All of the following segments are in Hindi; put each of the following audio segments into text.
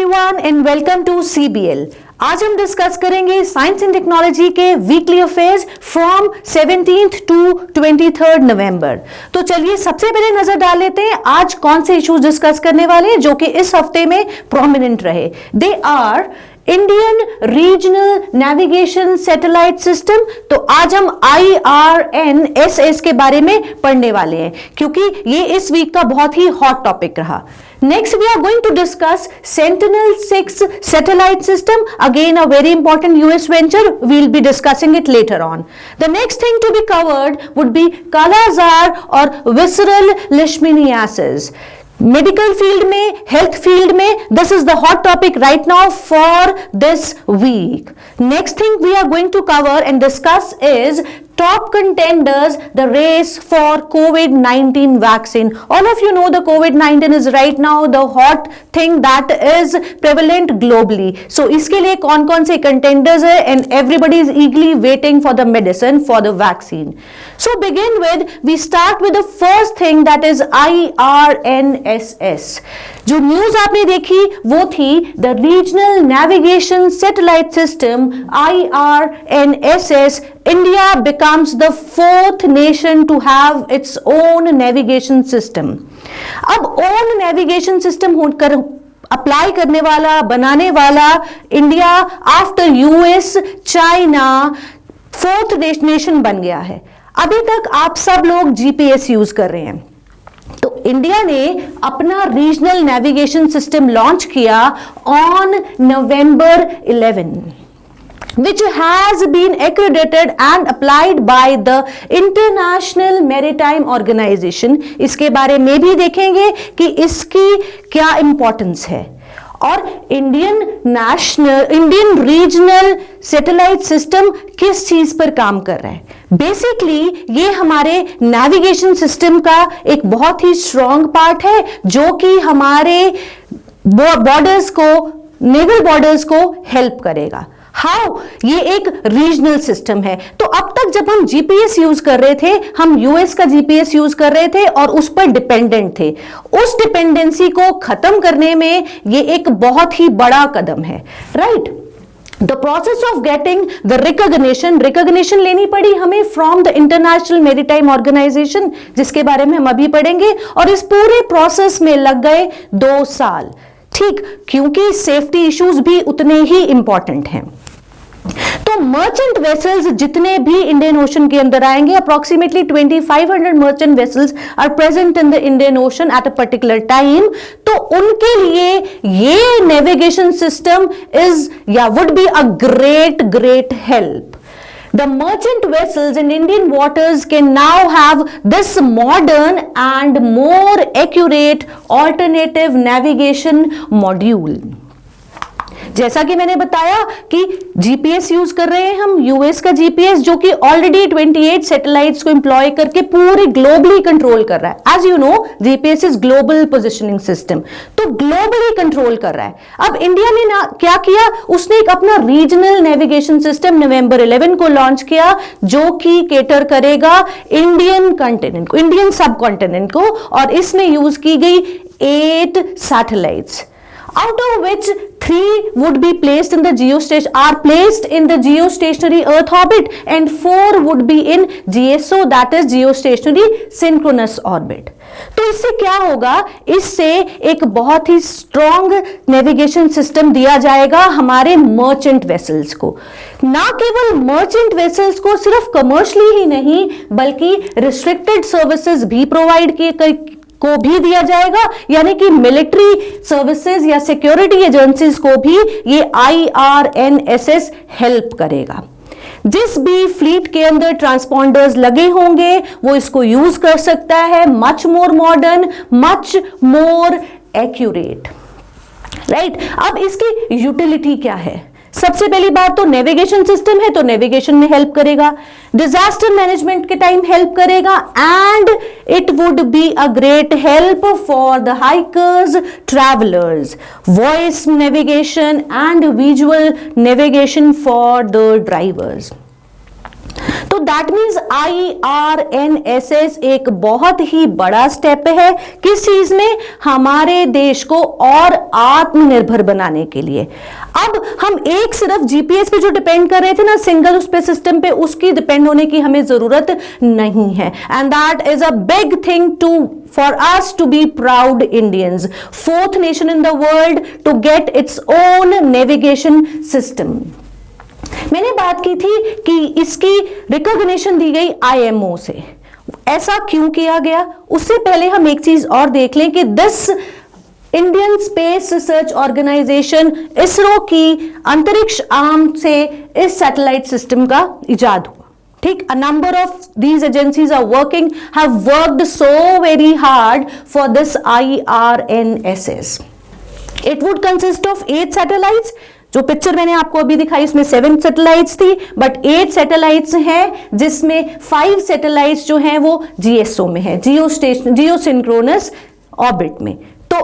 Everyone and welcome to CBL। आज हम डिस्कस करेंगे साइंस एंड टेक्नोलॉजी के weekly affairs from 17th to 23rd November. तो चलिए सबसे पहले नजर डाल लेते हैं आज कौन से इश्यूज डिस्कस करने वाले हैं जो कि इस हफ्ते में प्रोमिनेंट रहे। They are Indian regional navigation satellite system. तो आज हम IRNSS के बारे में पढ़ने वाले हैं क्योंकि ये इस वीक का बहुत ही हॉट टॉपिक रहा। Next, we are going to discuss Sentinel-6 satellite system. Again, a very important US venture. We'll be discussing it later on. The next thing to be covered would be Kala-azar or visceral leishmaniasis. Medical field में, हेल्थ फील्ड में, this is the hot topic right now for this week. Next thing we are going to cover and discuss is top contenders, the race for COVID-19 vaccine. All of you know the COVID-19 is right now the hot thing that is prevalent globally. So इसके लिए कौन कौन से contenders है and everybody is eagerly waiting for the medicine, for the vaccine. So begin with, we start with the first thing that is IRNSS. जो न्यूज आपने देखी वो थी the Regional Navigation Satellite System IRNSS. India becomes the fourth nation to have its own navigation system. अब own navigation system होकर अप्लाई करने वाला, बनाने वाला India after US, China fourth nation बन गया है। अभी तक आप सब लोग GPS यूज कर रहे हैं, तो इंडिया ने अपना रीजनल नेविगेशन सिस्टम लॉन्च किया on November 11, which has been accredited and applied by the International Maritime Organization. इसके बारे में भी देखेंगे कि इसकी क्या इंपॉर्टेंस है। और इंडियन रीजनल सैटेलाइट सिस्टम किस चीज पर काम कर रहा है? बेसिकली ये हमारे नेविगेशन सिस्टम का एक बहुत ही स्ट्रॉन्ग पार्ट है जो कि हमारे बॉर्डर्स को, नेवल बॉर्डर्स को हेल्प करेगा। हाउ? ये एक रीजनल सिस्टम है। तो अब तक जब हम GPS यूज कर रहे थे, हम US का GPS यूज कर रहे थे और उस पर डिपेंडेंट थे। उस डिपेंडेंसी को खत्म करने में ये एक बहुत ही बड़ा कदम है, right? The process of getting the recognition लेनी पड़ी हमें from the International Maritime Organization, जिसके बारे में हम अभी पढ़ेंगे, और इस पूरे प्रोसेस में लग गए 2 साल। ठीक, क्योंकि सेफ्टी इश्यूज भी उतने ही इंपॉर्टेंट हैं। तो मर्चेंट वेसल्स जितने भी इंडियन ओशन के अंदर आएंगे, approximately 2500 merchant vessels are present in the Indian ocean at a particular time. तो उनके लिए ये नेविगेशन सिस्टम इज या would be a great help. The merchant vessels in Indian waters can now have this modern and more accurate alternative navigation module. जैसा कि मैंने बताया कि GPS यूज कर रहे हैं हम, US का GPS जो कि ऑलरेडी 28 सैटेलाइट्स को एम्प्लॉय करके पूरे ग्लोबली कंट्रोल कर रहा है। As you know, GPS is global positioning system, तो ग्लोबली कंट्रोल कर रहा है। अब इंडिया ने क्या किया, उसने एक अपना रीजनल नेविगेशन सिस्टम November 11 को लॉन्च किया जो कि केटर करेगा इंडियन कॉन्टिनेंट को, इंडियन सब कॉन्टिनेंट को, और इसमें यूज की गई 8 satellites, out of which 3 would be placed in the geostationary Earth orbit and 4 would be in GSO, that is geostationary synchronous orbit. तो इससे क्या होगा? इससे एक बहुत ही स्ट्रॉन्ग नेविगेशन सिस्टम दिया जाएगा हमारे मर्चेंट वेसल्स को। ना केवल मर्चेंट वेसल्स को सिर्फ कमर्शियली ही नहीं बल्कि रिस्ट्रिक्टेड सर्विसेज भी प्रोवाइड को भी दिया जाएगा, यानी कि मिलिट्री सर्विसेज या सिक्योरिटी एजेंसीज को भी ये IRNSS हेल्प करेगा। जिस भी फ्लीट के अंदर ट्रांसपॉन्डर्स लगे होंगे वो इसको यूज कर सकता है, much more modern, much more accurate, right? अब इसकी यूटिलिटी क्या है? सबसे पहली बात तो नेविगेशन सिस्टम है, तो नेविगेशन में हेल्प करेगा, डिजास्टर मैनेजमेंट के टाइम हेल्प करेगा, and it would be a great help for the hikers, travellers, voice navigation and visual navigation for the drivers. तो तो दैट मीन्स IRNSS एक बहुत ही बड़ा स्टेप है किस चीज में, हमारे देश को और आत्मनिर्भर बनाने के लिए। अब हम एक सिर्फ जीपीएस पे जो डिपेंड कर रहे थे ना, सिंगल उस पे सिस्टम पे, उसकी डिपेंड होने की हमें जरूरत नहीं है। And that is a big thing to for us to be proud Indians, fourth nation in the world to get its own navigation system। मैंने बात की थी कि इसकी रिकॉग्निशन दी गई IMO से, ऐसा क्यों किया गया? उससे पहले हम एक चीज और देख लें कि this Indian space research organisation ISRO की अंतरिक्ष आर्म से इस सैटेलाइट सिस्टम का इजाद हुआ। ठीक, a number of these agencies are working, have worked so very hard for this IRNSS. It would consist of 8 satellites. जो पिक्चर मैंने आपको अभी दिखाई उसमें 7 सैटेलाइट्स थी, बट 8 सैटेलाइट्स हैं जिसमें 5 सैटेलाइट्स जो हैं वो GSO में है, जियो सिंक्रोनस ऑर्बिट में। तो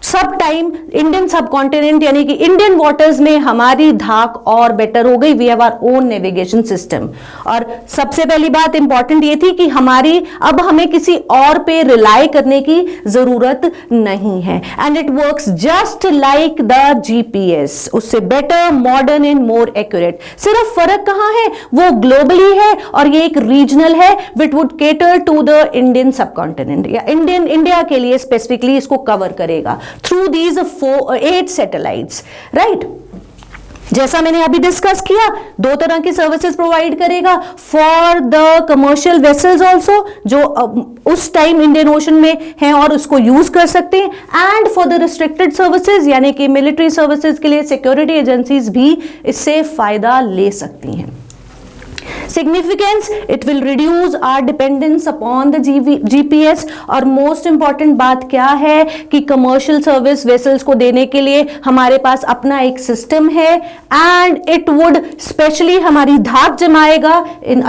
सब टाइम इंडियन सब कॉन्टिनेंट यानी कि इंडियन वाटर्स में हमारी धाक और बेटर हो गई। We have our own navigation system. और सबसे पहली बात इंपॉर्टेंट ये थी कि हमारी अब हमें किसी और पे रिलाई करने की जरूरत नहीं है। And it works just like the GPS, उससे better, modern and more accurate. सिर्फ फर्क कहां है, वो ग्लोबली है और ये एक रीजनल है which would cater to the Indian subcontinent या इंडिया के लिए स्पेसिफिकली इसको कवर करेगा through these 8 satellites, right? जैसा मैंने अभी डिस्कस किया, 2 तरह की सर्विसेज प्रोवाइड करेगा for the commercial vessels also, जो उस टाइम इंडियन ओशन में हैं और उसको यूज कर सकते हैं, and for the restricted services यानी कि मिलिट्री सर्विसेज के लिए सिक्योरिटी एजेंसीज भी इससे फायदा ले सकती हैं। Significance, it will reduce our dependence upon the GPS। और मोस्ट इंपॉर्टेंट बात क्या है कि कमर्शियल सर्विस वेसल्स को देने के लिए हमारे पास अपना एक सिस्टम है, एंड इट वुड स्पेशली हमारी धाक जमाएगा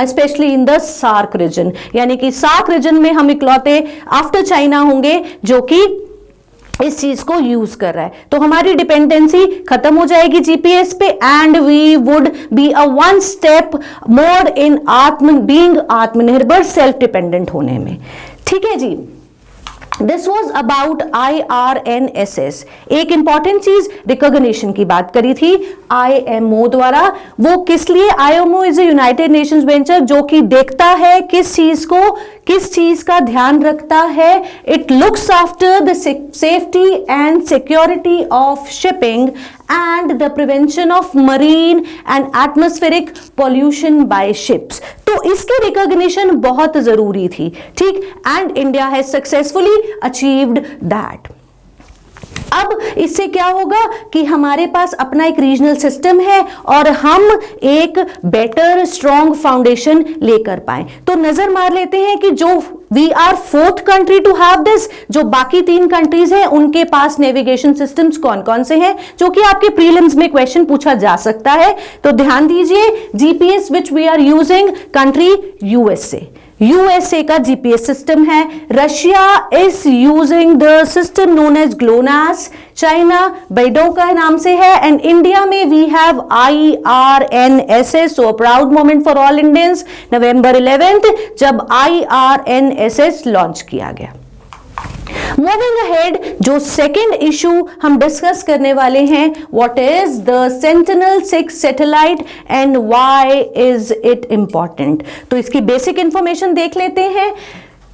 specially in the SAARC region, यानी कि सार्क रीजन में हम इकलौते आफ्टर चाइना होंगे जो कि इस चीज को यूज कर रहा है। तो हमारी डिपेंडेंसी खत्म हो जाएगी जीपीएस पे, and we would be a 1 step more in being आत्मनिर्भर, सेल्फ डिपेंडेंट होने में। ठीक है जी, दिस वॉज अबाउट IRNSS। एक इंपॉर्टेंट चीज रिकॉग्निशन की बात करी थी IMO द्वारा। वो किस लिए? IMO is a United Nations venture जो कि देखता है किस चीज को, किस चीज का ध्यान रखता है। It looks after the safety and security of shipping and the prevention of marine and atmospheric pollution by ships। तो इसकी रिकॉग्निशन बहुत जरूरी थी, ठीक, and India has successfully achieved that. अब इससे क्या होगा कि हमारे पास अपना एक रीजनल सिस्टम है और हम एक बेटर स्ट्रॉन्ग फाउंडेशन लेकर पाए। तो नजर मार लेते हैं कि जो we are 4th country to have this, जो बाकी 3 कंट्रीज हैं उनके पास नेविगेशन सिस्टम्स कौन कौन से हैं, जो कि आपके प्रीलिम्स में क्वेश्चन पूछा जा सकता है। तो ध्यान दीजिए, GPS which we are using, country USA का जीपीएस सिस्टम है। Russia is using the system known as GLONASS, China BeiDou का नाम से है, एंड इंडिया में we have IRNSS। So proud moment for all Indians, नवंबर 11 जब IRNSS लॉन्च किया गया। मूविंग अहेड, जो सेकेंड इशू हम डिस्कस करने वाले हैं, what is the Sentinel-6 satellite and why is it important. तो इसकी बेसिक इंफॉर्मेशन देख लेते हैं।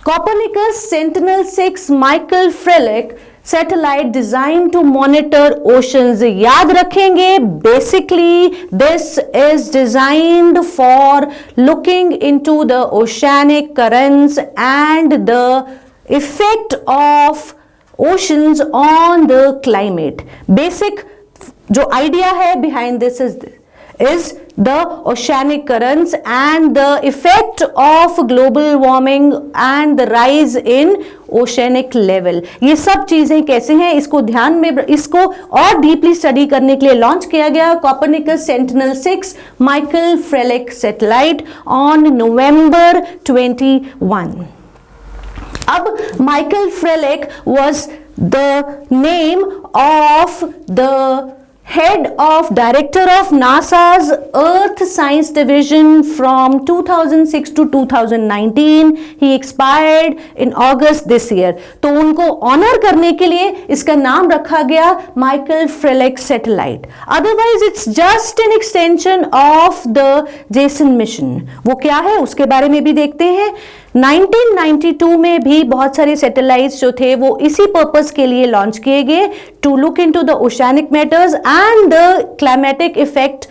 Copernicus Sentinel-6 Michael Freilich satellite designed to monitor oceans. याद रखेंगे, basically this is designed for looking into the oceanic currents and the effect of oceans on the climate। Basic जो idea है behind this is the oceanic currents and the effect of global warming and the rise in oceanic level। ये सब चीजें कैसे हैं, इसको ध्यान में, इसको और डीपली स्टडी करने के लिए लॉन्च किया गया Copernicus Sentinel-6 Michael Freilich satellite on November 21। अब Michael Frelick was the name of the head of director of NASA's Earth Science Division from 2006 to 2019. He expired in August this year. तो उनको ऑनर करने के लिए इसका नाम रखा गया Michael Freilich satellite. Otherwise it's just an extension of the Jason mission. वो क्या है उसके बारे में भी देखते हैं. 1992 में भी बहुत सारे सैटेलाइट्स जो थे वो इसी पर्पस के लिए लॉन्च किए गए, to look into the oceanic matters and the climatic effect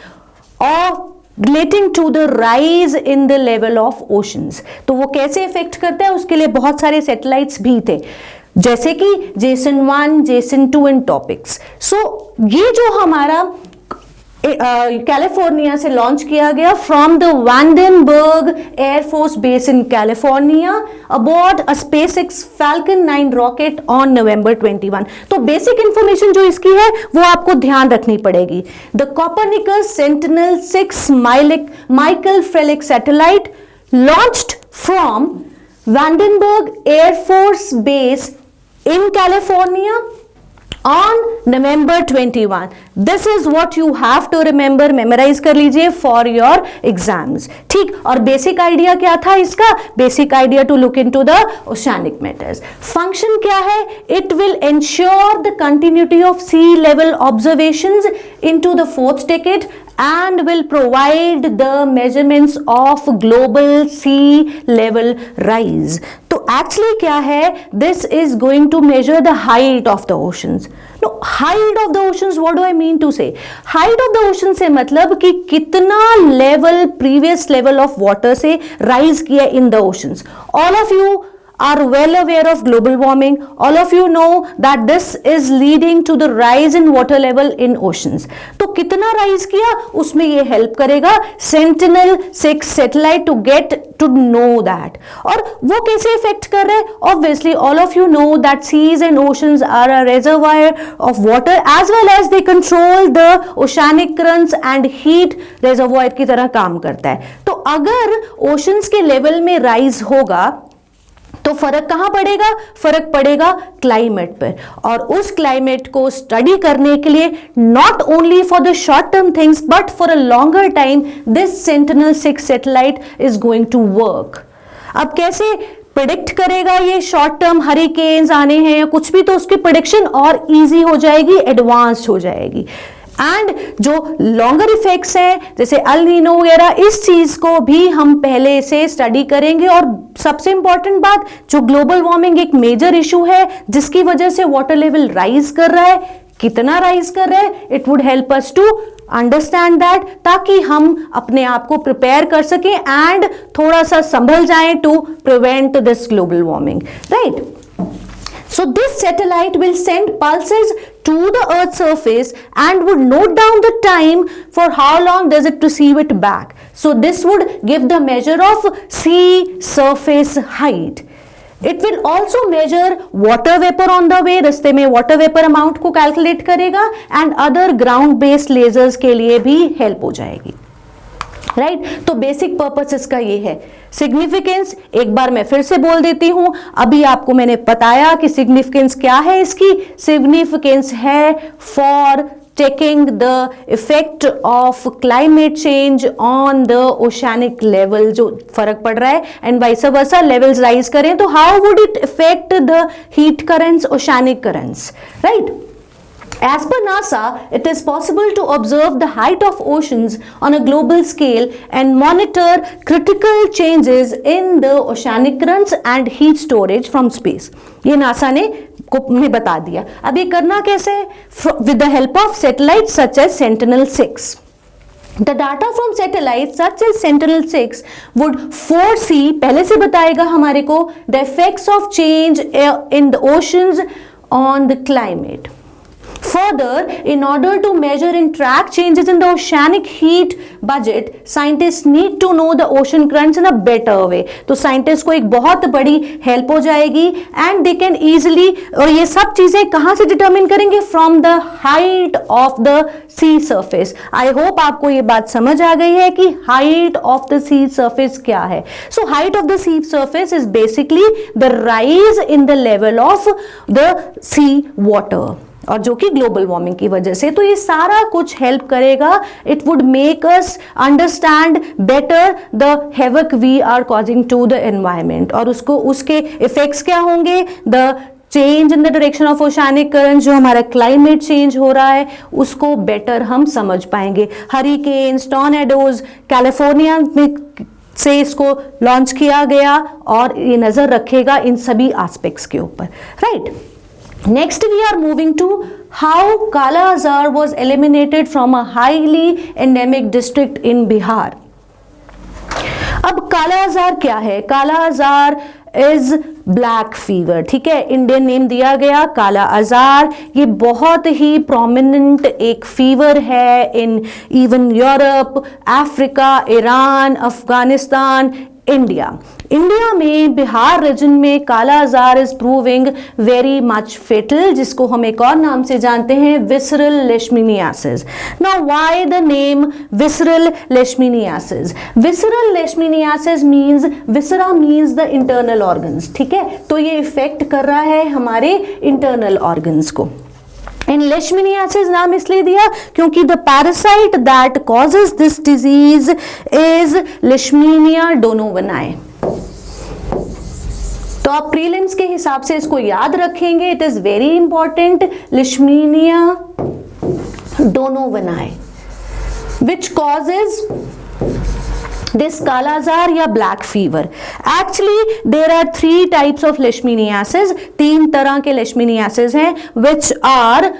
of relating to the rise in the level of oceans. तो वो कैसे इफेक्ट करता है उसके लिए बहुत सारे सैटेलाइट्स भी थे, जैसे कि जेसन 1, जेसन 2 एंड टॉपिक्स. सो ये जो हमारा कैलिफोर्निया से लॉन्च किया गया from the Vandenberg Air Force base in California aboard a SpaceX Falcon 9 rocket on November 21. तो बेसिक इंफॉर्मेशन जो इसकी है वो आपको ध्यान रखनी पड़ेगी. The Copernicus Sentinel six Michael Freilich satellite launched from Vandenberg Air Force base in California on November 21. This is what you have to remember, memorize कर लीजिए for your exams. ठीक. और बेसिक आइडिया क्या था इसका? Basic idea to look into the oceanic matters. Function क्या है? It will ensure the continuity of sea level observations into the 4th decade and will provide the measurements of global sea level rise. तो एक्चुअली क्या है? This is going to measure the height of the oceans. No, height of the oceans, what do I mean to say? Height of the ocean से मतलब कि कितना level previous level of water से राइज किया in the oceans. All of you are well aware of global warming. All of you know that this is leading to the rise in water level in oceans. तो कितना rise किया उसमें ये help करेगा Sentinel-6 satellite to get to know that. और वो कैसे affect कर रहे हैं? Obviously all of you know that seas and oceans are a reservoir of water as well as they control the oceanic currents and heat reservoir की तरह काम करता है. तो अगर oceans के level में rise होगा तो फर्क कहां पड़ेगा? फर्क पड़ेगा क्लाइमेट पर. और उस क्लाइमेट को स्टडी करने के लिए not only for the short term things but for a longer time this Sentinel-6 satellite is going to work. अब कैसे प्रिडिक्ट करेगा ये शॉर्ट टर्म हरिकेन्स आने हैं या कुछ भी, तो उसकी प्रिडिक्शन और इजी हो जाएगी, एडवांस्ड हो जाएगी. एंड जो लॉन्गर इफेक्ट्स हैं जैसे अल नीनो वगैरह, इस चीज को भी हम पहले से स्टडी करेंगे. और सबसे इंपॉर्टेंट बात, जो ग्लोबल वार्मिंग एक मेजर इशू है जिसकी वजह से वाटर लेवल राइज कर रहा है, कितना राइज कर रहा है, it would help us to understand that, ताकि हम अपने आप को प्रिपेयर कर सकें एंड थोड़ा सा संभल जाएं to prevent this global warming. Right. So this satellite will send pulses to the Earth's surface and would note down the time for how long does it receive it back. So this would give the measure of sea surface height. It will also measure water vapor on the way. रास्ते में water vapor amount को calculate करेगा and other ground based lasers के लिए भी help हो जाएगी. राइट. तो बेसिक पर्पस इसका ये है. सिग्निफिकेंस एक बार मैं फिर से बोल देती हूं. अभी आपको मैंने बताया कि सिग्निफिकेंस क्या है इसकी. सिग्निफिकेंस है for taking the effect of climate change on the oceanic level, जो फर्क पड़ रहा है and vice versa, levels rise करें तो how would it effect the heat currents, oceanic currents. Right. As per NASA, it is possible to observe the height of oceans on a global scale and monitor critical changes in the oceanic currents and heat storage from space. ये नासा ने बता दिया. अब ये करना कैसे? With the help of satellites such as Sentinel-6. The data from satellites such as Sentinel-6 would foresee, पहले से बताएगा हमारे को, the effects of change in the oceans on the climate. Further, in order to measure and track changes in the oceanic heat budget, scientists need to know the ocean currents in a better way. तो scientists को एक बहुत बड़ी help हो जाएगी and they can easily, और ये सब चीजें कहाँ से determine करेंगे? From the height of the sea surface. I hope आपको ये बात समझ आ गई है कि height of the sea surface क्या है. So height of the sea surface is basically the rise in the level of the sea water. और जो कि ग्लोबल वार्मिंग की वजह से। तो ये सारा कुछ हेल्प करेगा, it would make us understand better the havoc we are causing to the environment, और उसके इफेक्ट्स क्या होंगे, the change in the direction of oceanic current, जो हमारा क्लाइमेट चेंज हो रहा है उसको बेटर हम समझ पाएंगे। हरिकेन्स, टॉर्नेडोज, कैलिफोर्निया में से इसको लॉन्च किया गया और ये नजर रखेगा इन सभी एस्पेक्ट्स के ऊपर, right. Next we are moving to how Kala Azar was eliminated from a highly endemic district in Bihar. अब काला आजार क्या है? काला आजार इज ब्लैक फीवर, ठीक है, इंडियन नेम दिया गया काला आजार। ये बहुत ही प्रोमिनेंट एक फीवर है in even Europe, Africa, Iran, Afghanistan, India में बिहार रीजन में kala azar is proving very much fatal, जिसको हम एक और नाम से जानते हैं visceral leishmaniasis. Now why the name visceral leishmaniasis? Visceral leishmaniasis means, viscera means the internal organs, ठीक है, तो ये इफेक्ट कर रहा है हमारे इंटरनल ऑर्गन्स को। एंड लेशमिनियासिस नाम इसलिए दिया क्योंकि the parasite that causes this disease is Leishmania donovani. तो आप प्रीलिम्स के हिसाब से इसको याद रखेंगे, it is very important, Leishmania donovani which causes this Kala Azar या black fever. Actually there are 3 types of leishmaniasis, 3 तरह के leishmaniasis हैं which are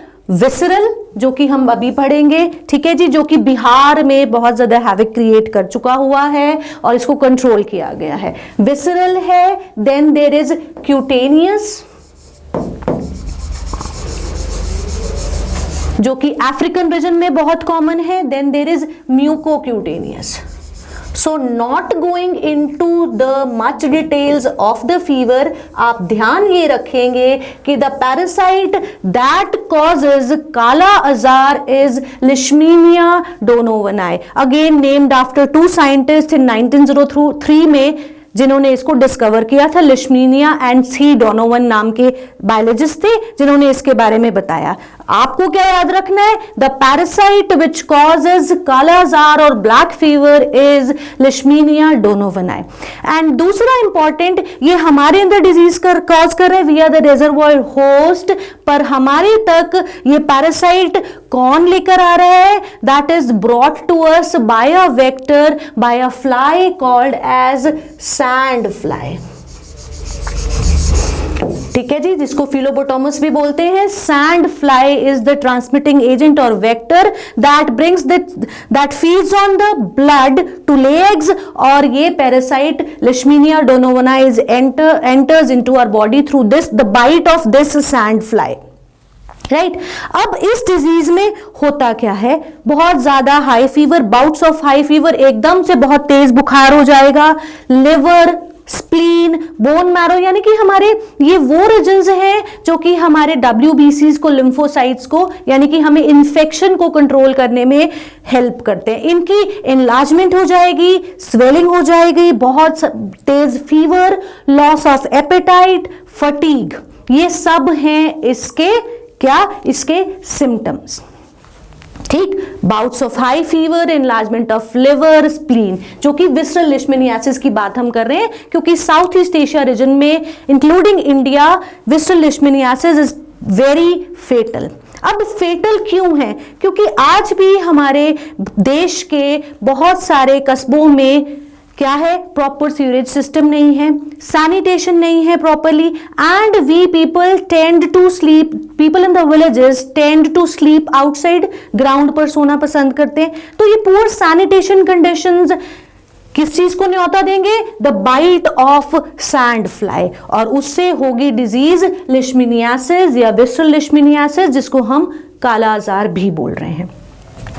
visceral, जो कि हम अभी पढ़ेंगे, ठीक है जी, जो कि बिहार में बहुत ज्यादा हैविक क्रिएट कर चुका हुआ है और इसको कंट्रोल किया गया है। विसरल है, देन देयर इज क्यूटेनियस जो कि अफ्रीकन रीजन में बहुत कॉमन है, then there is mucocutaneous. So not going into the much details of the fever, आप ध्यान ये रखेंगे कि the parasite that causes Kala Azar is Leishmania donovan. Again named after 2 scientists in 1903 में जिन्होंने इसको डिस्कवर किया था। लेशमीनिया एंड सी डोनोवन नाम के बायोलॉजिस्ट थे जिन्होंने इसके बारे में बताया। आपको क्या याद रखना है? The parasite which causes kala azar और black fever is Leishmania donovani. And दूसरा इंपॉर्टेंट, ये हमारे अंदर डिजीज कॉज कर रहे हैं, we are the reservoir host, पर हमारे तक ये पैरासाइट कौन लेकर आ रहा है? That is brought to us by a vector, by a fly called as sand fly, ठीक है जी, जिसको फिलोबोटोमस भी बोलते हैं। Sand fly is the transmitting agent और vector that brings that feeds on the blood to lay eggs, और ये parasite Leishmania donovani enters into our body through this the bite of this sand fly, right. अब इस डिजीज में होता क्या है? बहुत ज्यादा high fever, bouts of high fever, एकदम से बहुत तेज बुखार हो जाएगा, लिवर, स्प्लीन, बोन मैरो, यानी कि हमारे ये वो रीजन्स हैं जो कि हमारे WBCs को, लिम्फोसाइट्स को, यानी कि हमें इन्फेक्शन को कंट्रोल करने में हेल्प करते हैं। इनकी एनलार्जमेंट हो जाएगी, स्वेलिंग हो जाएगी, बहुत तेज fever, loss of appetite, fatigue, ये सब हैं इसके सिम्टम्स, ठीक। Bouts of high fever, enlargement of liver, spleen, जो कि विसरल लेशमिनियासिस की बात हम कर रहे हैं, क्योंकि साउथ ईस्ट एशिया रीजन में including India visceral leishmaniasis is very fatal. अब फेटल क्यों है? क्योंकि आज भी हमारे देश के बहुत सारे कस्बों में क्या है? प्रॉपर सीवरेज सिस्टम नहीं है, सैनिटेशन नहीं है properly, and we people tend to sleep, people in the villages tend to sleep outside, ground पर सोना पसंद करते हैं। तो ये पुअर सैनिटेशन कंडीशंस किस चीज को न्योता देंगे? The bite of sand fly, और उससे होगी डिजीज लेशमिनियासिस या विसरल लेशमिनियासिस, जिसको हम काला आजार भी बोल रहे हैं,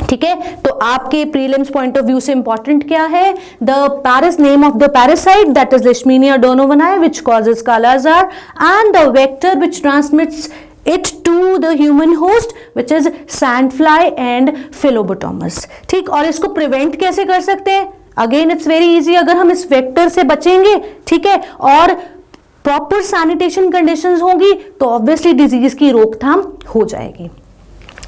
ठीक है। तो आपके प्रीलिम्स पॉइंट ऑफ व्यू से इंपॉर्टेंट क्या है? The name of the parasite that is Leishmania donovani which causes kala azar, and the vector which transmits it to the human host which is sandfly and Philobotomus, ठीक। और इसको प्रिवेंट कैसे कर सकते हैं? अगेन इट्स वेरी इजी, अगर हम इस वेक्टर से बचेंगे, ठीक है, और प्रॉपर सैनिटेशन कंडीशंस होंगी तो ऑब्वियसली डिजीज की रोकथाम हो जाएगी।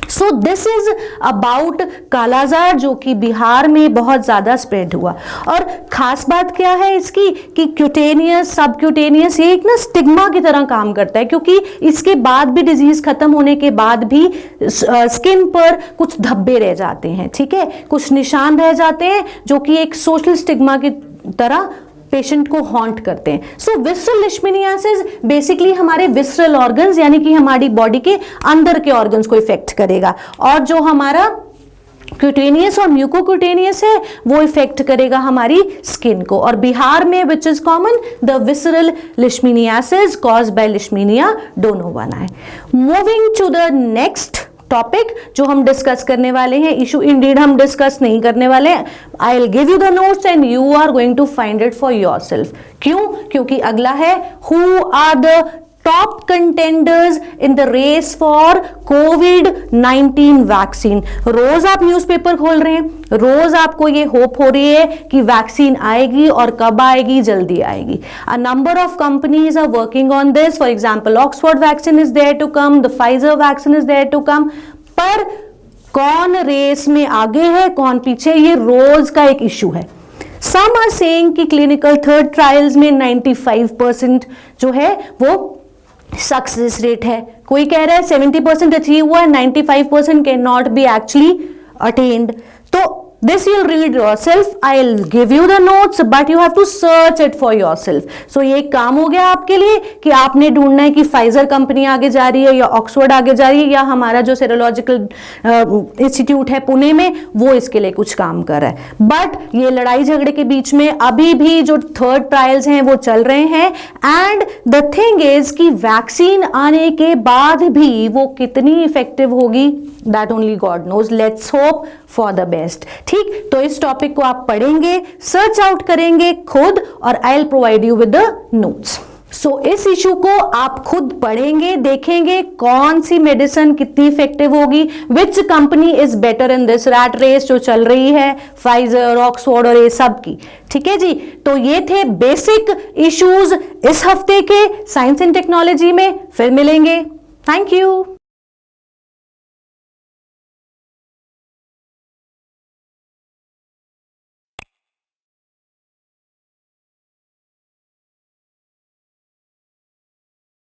सो दिस इज अबाउट कालाजार, जो कि बिहार में बहुत ज्यादा स्प्रेड हुआ। और खास बात क्या है इसकी कि क्यूटेनियस, सबक्यूटेनियस, ये एक ना स्टिग्मा की तरह काम करता है, क्योंकि इसके बाद भी डिजीज खत्म होने के बाद भी स्किन पर कुछ धब्बे रह जाते हैं, ठीक है, कुछ निशान रह जाते हैं जो कि एक सोशल स्टिग्मा की तरह पेशेंट को हॉन्ट करते हैं। सो विसरल लिशमीनियासिस बेसिकली हमारे विसरल ऑर्गन्स यानी कि हमारी बॉडी के अंदर के ऑर्गन्स को इफेक्ट करेगा, और जो हमारा क्यूटेनियस और म्यूकोक्यूटेनियस है वो इफेक्ट करेगा हमारी स्किन को। और बिहार में which is common the visceral leishmaniasis caused by Leishmania donovani. Moving to the next topic जो हम डिस्कस करने वाले हैं, इशू इंडीड हम डिस्कस नहीं करने वाले हैं, I will give you the notes and you are going to find it for yourself. क्यों? क्योंकि अगला है who are the top contenders in the race for कोविड-19 वैक्सीन। रोज आप न्यूज़पेपर खोल रहे हैं, रोज आपको ये होप हो रही है कि वैक्सीन आएगी और कब आएगी, जल्दी आएगी। A number of companies are working on this, for example Oxford vaccine is there to come, the Pfizer vaccine is there to come. पर कौन रेस में आगे है, कौन पीछे, ये रोज का एक इशू है। सम आर सेइंग कि क्लिनिकल थर्ड ट्रायल्स में 95% जो है वो सक्सेस रेट है, कोई कह रहा है 70% अचीव हुआ है, 95% can not be actually attend. तो this you'll read yourself, I'll give you the notes but you have to search it for yourself। so ये एक काम हो गया आपके लिए कि आपने ढूंढना है कि फाइजर कंपनी आगे जा रही है या ऑक्सफोर्ड आगे जा रही है या हमारा जो सेरोलॉजिकल इंस्टीट्यूट है पुणे में वो इसके लिए कुछ काम कर रहा है। बट ये लड़ाई झगड़े के बीच में अभी भी जो थर्ड ट्रायल्स हैं वो चल रहे हैं, एंड द थिंग इज कि वैक्सीन आने के बाद भी वो कितनी इफेक्टिव होगी that only God knows. Let's hope for the best. ठीक, तो इस टॉपिक को आप पढ़ेंगे, सर्च आउट करेंगे खुद, और I will provide you with the notes. So इस इशू को आप खुद पढ़ेंगे, देखेंगे कौन सी मेडिसिन कितनी इफेक्टिव होगी, which company is better in this rat race जो चल रही है, फाइजर, ऑक्सफोर्ड और ये सब की। ठीक है जी, तो ये थे बेसिक इश्यूज इस हफ्ते के साइंस एंड टेक्नोलॉजी में। फिर मिलेंगे, थैंक यू।